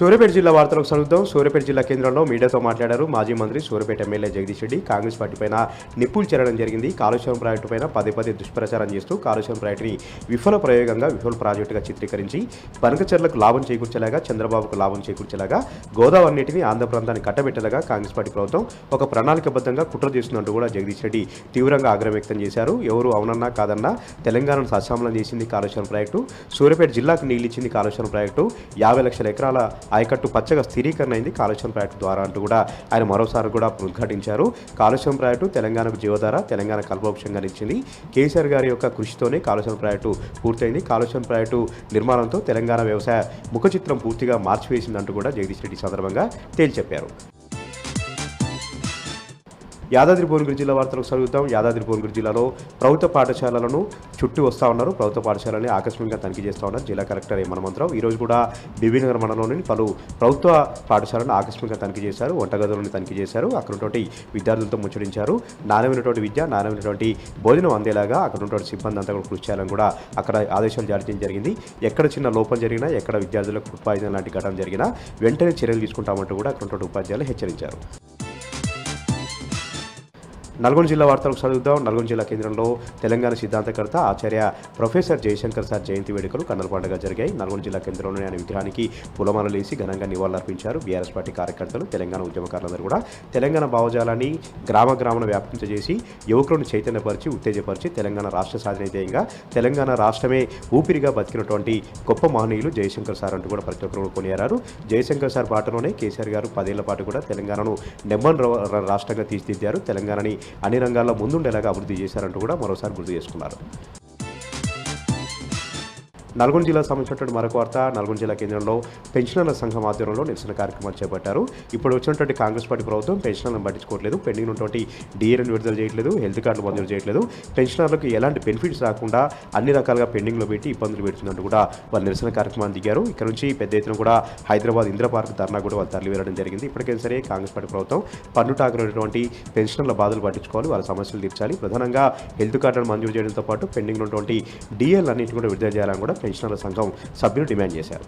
సూర్యాపేట జిల్లా వార్తలకు స్వాగతం. సూర్యాపేట జిల్లా కేంద్రంలో మీడియాతో మాట్లాడారు మాజీ మంత్రి సూర్యాపేట ఎమ్మెల్యే జగదీష్ రెడ్డి. కాంగ్రెస్ పార్టీపైన నిప్పులు చెరడం జరిగింది. కాళేశ్వరం ప్రాజెక్టుపైన పదే దుష్ప్రచారం చేస్తూ కాళేశ్వరం ప్రాజెక్టుని విఫల ప్రాజెక్టుగా చిత్రీకరించి బనకచెర్లకు లాభం చేకూర్చేలాగా, చంద్రబాబుకు లాభం చేకూర్చేలాగా, గోదావరి నీటిని ఆంధ్ర ప్రాంతాన్ని కట్టబెట్టేలాగా కాంగ్రెస్ పార్టీ ప్రభుత్వం ఒక ప్రణాళికబద్ధంగా కుట్ర చేస్తున్నట్టు కూడా జగదీష్ రెడ్డి తీవ్రంగా ఆగ్రహం వ్యక్తం చేశారు. ఎవరు అవునన్నా కాదన్నా తెలంగాణను సస్సామలం చేసింది కాళేశ్వరం ప్రాజెక్టు. సూర్యాపేట జిల్లాకు నీళ్ళిచ్చింది కాళేశ్వరం ప్రాజెక్టు. 50 లక్షల ఎకరాల ఆయకట్టు పచ్చగా స్థిరీకరణ అయింది కాళేశ్వరం ప్రాజెక్టు ద్వారా అంటూ కూడా ఆయన మరోసారి కూడా ఉద్ఘాటించారు. కాళేశ్వరం ప్రాజెక్టు తెలంగాణకు జీవధార, తెలంగాణ కల్పవృక్షంగా నిలిచింది. కేసీఆర్ గారి యొక్క కృషితోనే కాళేశ్వరం ప్రాజెక్టు పూర్తయింది. కాళేశ్వరం ప్రాజెక్టు నిర్మాణంతో తెలంగాణ వ్యవసాయ ముఖచిత్రం పూర్తిగా మార్చివేసిందంటూ కూడా జగదీష్ రెడ్డి సందర్భంగా తేల్చెప్పారు. యాదాద్రి భువనగిరి జిల్లా వార్తలకు స్వాగతం. యాదాద్రి భువనగిరి జిల్లాలో ప్రభుత్వ పాఠశాలలను చుట్టూ వస్తూ ఉన్నారు. ప్రభుత్వ పాఠశాలని ఆకస్మికంగా తనిఖీ చేస్తూ ఉన్నారు జిల్లా కలెక్టర్ ఏ హనుమంతరావు. ఈరోజు కూడా బీబీనగర్ మండలంలోని పలు ప్రభుత్వ పాఠశాలను ఆకస్మికంగా తనిఖీ చేశారు. వంటగదులను తనిఖీ చేశారు. అక్కడ ఉన్నటువంటి విద్యార్థులతో ముచ్చరించారు. నాణ్యమైనటువంటి విద్య, నాణ్యమైనటువంటి భోజనం అందేలాగా అక్కడ ఉన్నటువంటి సిబ్బంది అంతా కూడా కృషి చేయాలని కూడా అక్కడ ఆదేశాలు జారీ చేయడం జరిగింది. ఎక్కడ చిన్న లోపం జరిగినా, ఎక్కడ విద్యార్థులకు ఫుడ్ పాయిజన్ లాంటి ఘటన జరిగినా వెంటనే చర్యలు తీసుకుంటామంటూ కూడా అక్కడ ఉన్నటువంటి ఉపాధ్యాయులు హెచ్చరించారు. నల్గొండ జిల్లా వార్తలకు చదువుదాం. నల్గొండ జిల్లా కేంద్రంలో తెలంగాణ సిద్ధాంతకర్త ఆచార్య ప్రొఫెసర్ జయశంకర్ సార్ జయంతి వేడుకలు కన్నుల పండుగ జరిగాయి. నల్గొండ జిల్లా కేంద్రంలోని ఆయన విగ్రహానికి పూలమాలలు వేసి ఘనంగా నివాళులర్పించారు బీఆర్ఎస్ పార్టీ కార్యకర్తలు, తెలంగాణ ఉద్యమకారులందరూ కూడా. తెలంగాణ భావజాలాన్ని గ్రామాన వ్యాప్తింపజేసి యువకులను చైతన్యపరిచి, ఉత్తేజపరిచి తెలంగాణ రాష్ట్ర సాధన ధ్యేయంగా తెలంగాణ రాష్ట్రమే ఊపిరిగా బతికినటువంటి గొప్ప మహనీయులు జయశంకర్ సార్ అంటూ కూడా ప్రతి ఒక్కరు కొనియారారు. జయశంకర్ సార్ బాటలోనే కేసీఆర్ గారు 10 ఏళ్ల పాటు కూడా తెలంగాణను నెంబర్ రాష్ట్రంగా తీర్చిదిద్దారు. తెలంగాణని అన్ని రంగాల్లో ముందుండేలాగా అభివృద్ధి చేశారంటూ కూడా మరోసారి గుర్తు చేసుకున్నారు. నల్గొండ జిల్లా సంబంధించినటువంటి మరొక వార్త. నల్గొండ జిల్లా కేంద్రంలో పెన్షనర్ల సంఘం ఆధ్వర్యంలో నిరసన కార్యక్రమాలు చేపట్టారు. ఇప్పుడు వచ్చినటువంటి కాంగ్రెస్ పార్టీ ప్రభుత్వం పెన్షనర్లను పట్టించుకోవట్లేదు. పెండింగ్ ఉన్నటువంటి డిఏలను విడుదల చేయట్లేదు, హెల్త్ కార్డులు మంజూరు చేయట్లేదు. పెన్షనర్లకు ఎలాంటి బెనిఫిట్స్ రాకుండా అన్ని రకాలుగా పెండింగ్లో పెట్టి ఇబ్బందులు పెడుతుందంటూ కూడా వాళ్ళు నిరసన కార్యక్రమాన్ని దిగారు. ఇక్కడ నుంచి పెద్ద ఎత్తున కూడా హైదరాబాద్ ఇందిరా పార్క్ ధర్నా కూడా వాళ్ళు తరలి వెళ్ళడం జరిగింది. ఇప్పటికైనా సరే కాంగ్రెస్ పార్టీ ప్రభుత్వం పన్నుటాకున్నటువంటి పెన్షనర్ల బాధలు పట్టించుకోవాలి, వాళ్ళ సమస్యలు తీర్చాలి. ప్రధానంగా హెల్త్ కార్డులను మంజూరు చేయడంతో పాటు పెండింగ్ ఉన్నటువంటి డిఏలు అన్నింటి కూడా విడుదల చేయాలని కూడా పెన్షనర్ల సంఘం సభ్యులు డిమాండ్ చేశారు.